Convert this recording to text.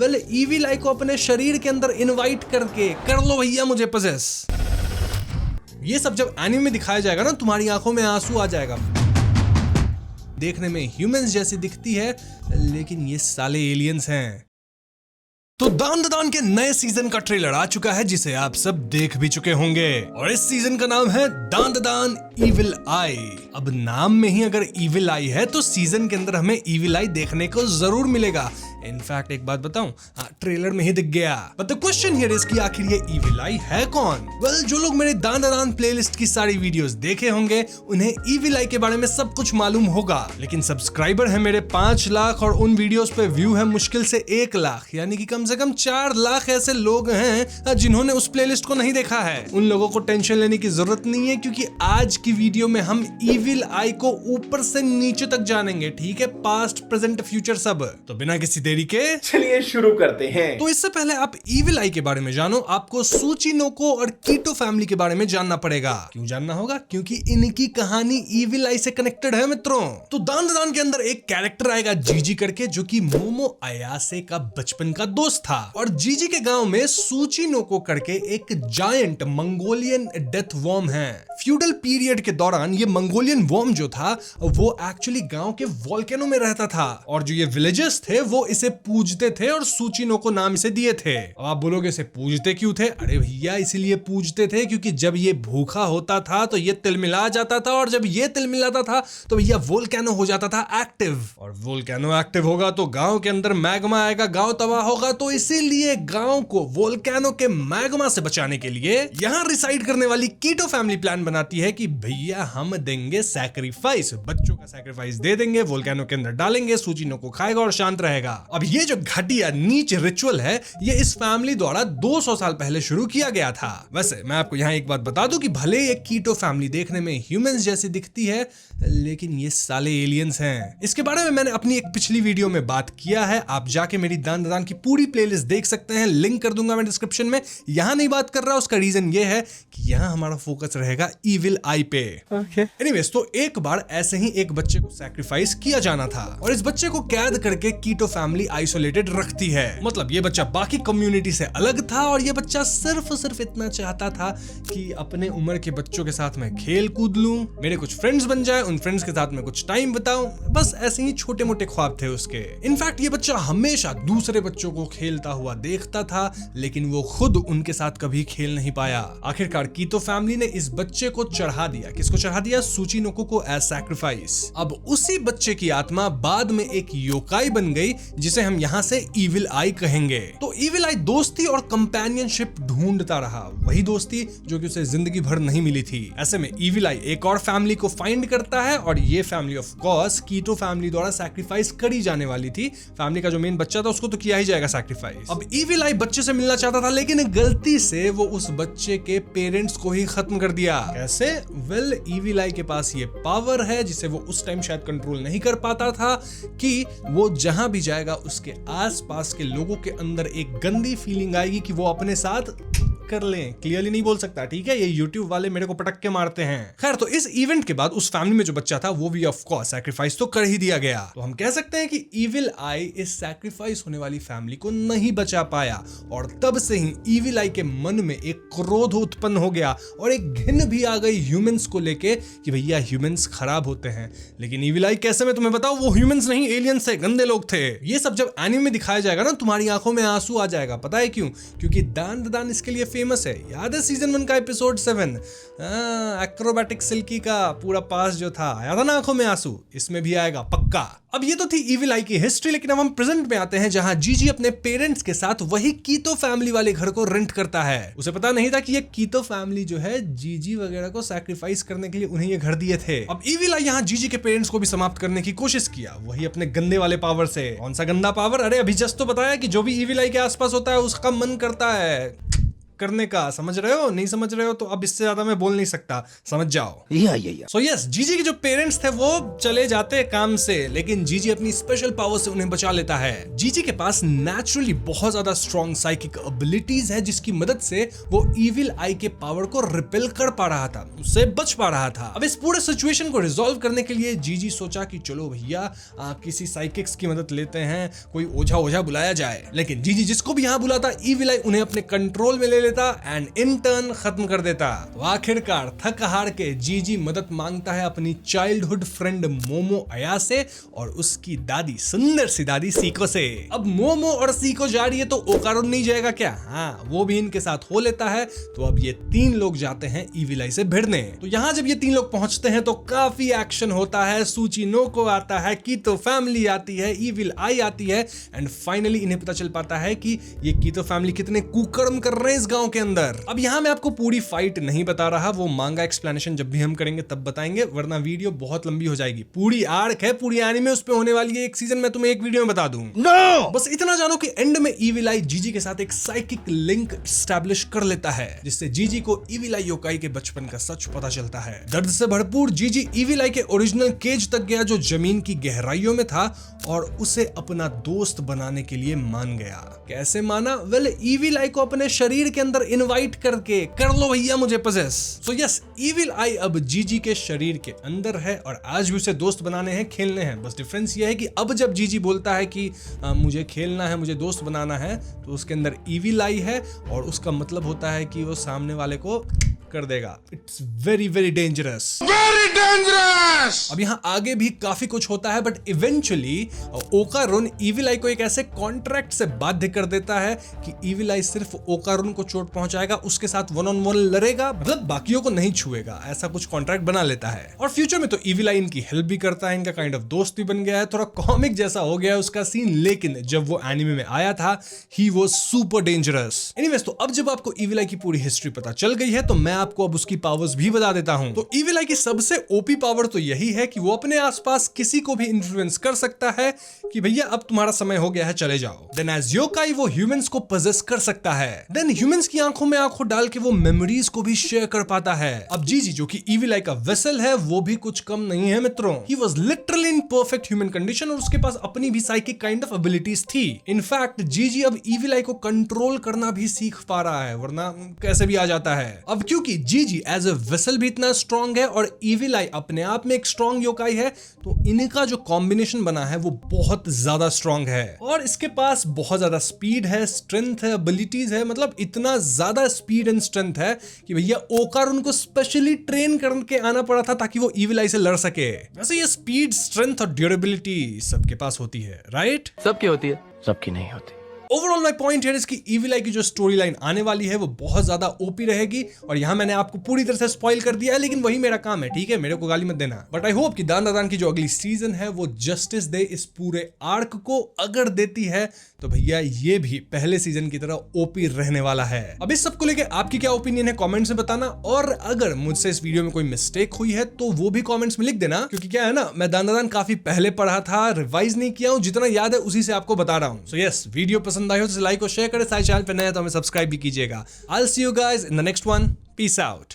Well evil आई को अपने शरीर के अंदर इनवाइट करके कर लो भैया मुझे पजेस। ये सब जब एनीमे में दिखाया जाएगा ना, तुम्हारी आंखों में आंसू आ जाएगा। देखने में ह्यूमंस जैसी दिखती है लेकिन ये साले एलियंस हैं। तो दान दान के नए सीजन का ट्रेलर आ चुका है जिसे आप सब देख भी चुके होंगे और इस सीजन का नाम है दान दान इविल आई। अब नाम में ही अगर इविल आई है तो सीजन के अंदर हमें इविल आई देखने को जरूर मिलेगा। इनफैक्ट एक बात बताऊं, ट्रेलर में ही दिख गया। But the question here is कि आखिर ये इविल आई है कौन? वेल जो लोग मेरे दान दान प्लेलिस्ट की सारी वीडियोस देखे होंगे उन्हें इविल आई के बारे में सब कुछ मालूम होगा, लेकिन सब्सक्राइबर है मेरे 5 लाख और उन वीडियोस पे व्यू है मुश्किल से 1 लाख, यानी कि कम से कम 4 लाख ऐसे लोग हैं जिन्होंने उस प्लेलिस्ट को नहीं देखा है। उन लोगों को टेंशन लेने की जरूरत नहीं है क्योंकि आज की वीडियो में हम इविल आई को ऊपर से नीचे तक जानेंगे, ठीक है? पास्ट प्रेजेंट फ्यूचर सब। तो बिना किसी देरी के चलिए शुरू करते हैं। तो इससे पहले आप इविल आई के बारे में जानो, आपको सूचिनोको और कीटो फैमिली के बारे में जानना पड़ेगा। क्यों जानना होगा? क्योंकि इनकी कहानी इविल आई से कनेक्टेड है मित्रों। तो दान दान के अंदर एक कैरेक्टर आएगा जीजी करके, जो कि मोमो अयासे का बचपन का दोस्त था, और जीजी के गांव में सूचिनोको करके एक जायंट मंगोलियन डेथ वॉर्म है। फ्यूडल पीरियड के दौरान ये मंगोलियन वॉर्म जो था वो एक्चुअली गांव के वोल्केनो में रहता था, और जो ये विलेजर्स थे वो इसे पूजते थे और सूचिनोको नाम इसे दिए थे। अब आप बोलोगे इसे पूजते क्यों थे? अरे भैया इसीलिए पूजते थे क्योंकि जब ये भूखा होता था तो ये तिलमिला जाता था, और जब ये तिलमिलाता था तो भैया वोल्केनो हो जाता था एक्टिव, और वोल्केनो एक्टिव होगा तो गांव के अंदर मैग्मा आएगा, गांव तबाह होगा। तो इसीलिए गांव को वोल्केनो के मैग्मा से बचाने के लिए यहाँ रिसाइड करने वाली कीटो फैमिली प्लान बनाती है कि भैया हम देंगे सैक्रिफाइस, बच्चों का सैक्रिफाइस दे देंगे, वोल्केनो के अंदर डालेंगे, सूचिनोको खाएगा और शांत रहेगा। अब ये जो घटिया नीच रिचुअल है ये इस फैमिली द्वारा 200 साल पहले शुरू किया गया था। वैसे मैं आपको यहाँ एक बात बता दूं कि भले ये कीटो फैमिली देखने में ह्यूमंस जैसी दिखती है लेकिन ये साले एलियंस हैं। इसके बारे में मैंने अपनी एक पिछली वीडियो में बात किया है, आप जाके मेरी दान दान की पूरी प्लेलिस्ट देख सकते हैं, लिंक कर दूंगा मैं डिस्क्रिप्शन में। यहाँ नहीं बात कर रहा, उसका रीजन ये है कि यहाँ हमारा फोकस रहेगा इविल आई पे। एनीवेज, तो एक बार ऐसे ही एक बच्चे को सैक्रिफाइस किया जाना था और इस बच्चे को कैद करके कीटो फैमिली आइसोलेटेड रखती है। मतलब ये बच्चा बाकी कम्युनिटी से अलग था और ये बच्चा सिर्फ इतना चाहता था कि अपने उम्र के बच्चों के साथ मैं खेल कूद लूं, मेरे कुछ फ्रेंड्स बन जाए, उन फ्रेंड्स के साथ में कुछ टाइम बिताऊं, बस ऐसे ही छोटे मोटे ख्वाब थे उसके। इनफैक्ट ये बच्चा हमेशा दूसरे बच्चों को खेलता हुआ देखता था लेकिन वो खुद उनके साथ कभी खेल नहीं पाया। आखिरकार कीटो फैमिली ने इस बच्चे को चढ़ा दिया। किसको चढ़ा दिया? सूचिनोको को एज सैक्रिफाइस। अब उसी बच्चे की आत्मा बाद में एक योकाई बन गई जिसे हम यहाँ से इविल आई कहेंगे। तो इविल आई दोस्ती और कंपेनियनशिप ढूंढता रहा, वही दोस्ती जो कि उसे जिंदगी भर नहीं मिली थी। ऐसे में इविल आई एक और फैमिली को फाइंड करता है और ये फैमिली ऑफ कोर्स कीटो फैमिली द्वारा सैक्रिफाइस करी जाने वाली थी। फैमिली का जो मेन बच्चा था उसको तो किया ही जाएगा सैक्रिफाइस। अब इविल आई बच्चे से मिलना चाहता था लेकिन गलती से वो उस बच्चे के पेरेंट्स को ही खत्म कर दिया। कैसे? वेल इविल आई के पास ये पावर है जिसे वो उस टाइम शायद कंट्रोल नहीं कर पाता था कि वो जहां भी जाएगा उसके आसपास के लोगों के अंदर एक गंदी फीलिंग आएगी कि वो अपने साथ कर लें। क्लियरली नहीं बोल सकता, ठीक है? ये यूट्यूब वाले मेरे को पटक के मारते हैं। खैर, तो इस इवेंट के बाद उस फैमिली में जो बच्चा था वो भी ऑफ कोर्स सैक्रिफाइस तो कर ही दिया गया। तो हम कह सकते हैं कि इविल आई इस सैक्रिफाइस होने वाली फैमिली को नहीं बचा पाया और तब से ही इविल आई के मन में एक क्रोध उत्पन्न हो गया और एक घिन भी आ गई ह्यूमंस को लेके कि भैया ह्यूमंस खराब होते हैं। लेकिन इविल आई कैसे, मैं तुम्हें बताऊं, वो ह्यूमंस नहीं एलियंस थे, गंदे लोग थे। ये सब जब एनीमे में दिखाया जाएगा ना तुम्हारी आंखों में आंसू आ जाएगा। पता है क्यों? क्योंकि दान दान इसके लिए फेमस है। याद है सीजन 1 का एपिसोड 7 एक्रोबैटिक सिल्की का पूरा पास जो था, आया था ना आंखों में आंसू? इसमें भी आएगा पक्का। अब ये तो थी इविल आई की हिस्ट्री, लेकिन अब हम प्रेजेंट में आते हैं जहां जीजी अपने पेरेंट्स के साथ वही कीटो फैमिली वाले घर को रेंट करता है। उसे पता नहीं था कि ये कीटो फैमिली जो है जीजी वगैरह को सैक्रिफाइस करने के लिए उन्हें ये घर दिए थे। अब इविल आई यहाँ जीजी के पेरेंट्स को भी समाप्त करने की कोशिश किया, वही अपने गंदे वाले पावर से। कौन सा गंदा पावर? अरे अभी जस्ट तो बताया कि जो भी इविल आई के आसपास होता है उसका मन करता है करने का। समझ रहे हो? नहीं समझ रहे हो तो अब इससे ज्यादा मैं बोल नहीं सकता, समझ जाओ। सो यस, जीजी के जो पेरेंट्स थे वो चले जाते काम से, लेकिन जीजी अपनी स्पेशल पावर से उन्हें बचा लेता है। जीजी के पास नेचुरली बहुत ज्यादा स्ट्रॉन्ग साइकिक एबिलिटीज है, जिसकी मदद से वो इविल आई के पावर को रिपेल कर पा रहा था, उससे बच पा रहा था। अब इस पूरे सिचुएशन को रिजॉल्व करने के लिए जीजी सोचा कि चलो भैया किसी साइकिक्स की मदद लेते हैं, कोई ओझा बुलाया जाए। लेकिन जीजी जिसको भी यहाँ बुलाता, इविल आई उन्हें अपने कंट्रोल में ले लेता एंड इन टर्न खत्म कर देता। तो आखिरकार थक हार के जीजी मदद मांगता है अपनी चाइल्डहुड फ्रेंड मोमो अया से और उसकी दादी, सुंदर सी दादी सीको से। अब मोमो और सीको जा रही है तो ओकारुन नहीं जाएगा क्या? हाँ, वो भी इनके साथ हो लेता है। तो अब ये तीन लोग जाते हैं इविल आई से भिड़ने। तो यहाँ जब ये तीन लोग पहुंचते हैं तो काफी एक्शन होता है। सूचिनोको आता है, कीतो फैमिली आती है, इविल आई आती है एंड फाइनली इन्हें पता चल पाता है कि ये कीतो फैमिली कितने कुकर्म कर रहे हैं इस गांव के अंदर। अब यहाँ मैं आपको पूरी फाइट नहीं बता रहा, वो मांगा एक्सप्लेनेशन जब भी हम करेंगे तब बताएंगे, वरना वीडियो बहुत लंबी हो जाएगी। पूरी आर्क है, पूरी एनीमे उस पे होने वाली है, एक सीजन में तुम्हें एक वीडियो में बता दूं। No! बस इतना जानो कि एंड में इविल आई जीजी के साथ एक साइकिक लिंक एस्टैब्लिश कर लेता है, जिससे जीजी को इविल आई योकाई के बचपन का सच पता चलता है। दर्द से भरपूर जीजी इविल आई के ओरिजिनल केज तक गया, जो जमीन की गहराइयों में था, और उसे अपना दोस्त बनाने के लिए मान गया। कैसे माना? वेल, इविल आई को अपने शरीर के अंदर इनवाइट करके, कर लो भैया मुझे पजेस। सो यस, इविल आई अब जीजी के शरीर के अंदर है और आज भी उसे दोस्त बनाने हैं, खेलने हैं। बस डिफरेंस ये है कि अब जब जीजी बोलता है कि मुझे खेलना है, मुझे दोस्त बनाना है, तो उसके अंदर इविल आई है और उसका मतलब होता है कि वो सामने वाले को कर देगा। It's very very dangerous, very dangerous. अब यहाँ आगे भी काफी कुछ होता है, बट इवेंचुअली ओकारुन इविल आई को एक ऐसे कॉन्ट्रैक्ट से बाध्य कर देता है कि इविल आई सिर्फ ओकारुन को चोट पहुंचाएगा, उसके साथ वन ऑन वन लड़ेगा, मतलब बाकियों को नहीं छुएगा। ऐसा कुछ कॉन्ट्रैक्ट बना लेता है। और फ्यूचर में तो इविल आई इनकी हेल्प भी करता है, इनका काइंड ऑफ दोस्त भी बन गया है। थोड़ा कॉमिक जैसा हो गया है उसका सीन, लेकिन जब वो एनिमे में आया था, he was super dangerous. Anyways, तो अब जब आपको इविल आई की पूरी हिस्ट्री पता चल गई है, तो मैं आपको अब उसकी पावर्स भी बता देता हूं। तो इविल आई की सबसे ओपी पावर तो यही है कि वो अपने आसपास किसी को भी इन्फ्लुएंस कर सकता है कि भैया अब तुम्हारा समय हो गया है, चले जाओ। देन एज योकाई वो ह्यूमंस को पजेस कर सकता है। देन ह्यूमंस की आंखों में आंखों डाल के वो मेमोरीज को भी शेयर कर पाता है। अब जीजी जो कि इविल आई का वेसल है, वो भी कुछ कम नहीं है मित्रों। He was literally in perfect human condition और उसके पास अपनी भी साइकिक काइंड ऑफ एबिलिटीज थी। इनफैक्ट जीजी अब इविल आई को कंट्रोल करना भी सीख पा रहा है, वरना कैसे भी आ जाता है। अब क्योंकि जीजी एज अ वेसल भी इतना स्ट्रॉन्ग है और इविल आई अपने आप में एक स्ट्रॉन्ग योकाई है, तो इनका जो कॉम्बिनेशन बना है वो बहुत ज्यादा स्ट्रॉन्ग है। और इसके पास बहुत ज्यादा स्पीड है, स्ट्रेंथ है, एबिलिटीज है, मतलब इतना ज्यादा स्पीड एंड स्ट्रेंथ है कि भैया ओकारुन को स्पेशली ट्रेन करके आना पड़ा था ताकि वो इविल आई से लड़ सके। वैसे ये स्पीड, स्ट्रेंथ और ड्यूरेबिलिटी सबके पास होती है, राइट? सबकी होती है, सबकी नहीं होती। ओवरऑल माय पॉइंट है इसकी इविल आई की जो स्टोरी लाइन आने वाली है वो बहुत ज्यादा ओपी रहेगी। और यहाँ मैंने आपको पूरी तरह से स्पॉइल कर दिया है, लेकिन वही मेरा काम है, ठीक है? मेरे को गाली मत देना। बट आई होप कि दान दादान की जो अगली सीजन है वो जस्टिस दे इस पूरे आर्क को। अगर देती है तो भैया ये भी पहले सीजन की तरह ओपी रहने वाला है। अब इस सब को लेकर आपकी क्या ओपिनियन है कमेंट में बताना, और अगर मुझसे इस वीडियो में कोई मिस्टेक हुई है तो वो भी कमेंट्स में लिख देना, क्योंकि क्या है ना, मैं दान दादान काफी पहले पढ़ा था, रिवाइज नहीं किया हूं, जितना याद है उसी से आपको बता रहा हूं। सो यस, वीडियो पसंद आई हो तो लाइक और शेयर करें, सारे चैनल पे नए तो हमें सब्सक्राइब भी कीजिएगा। I will see you guys in the next one. Peace out.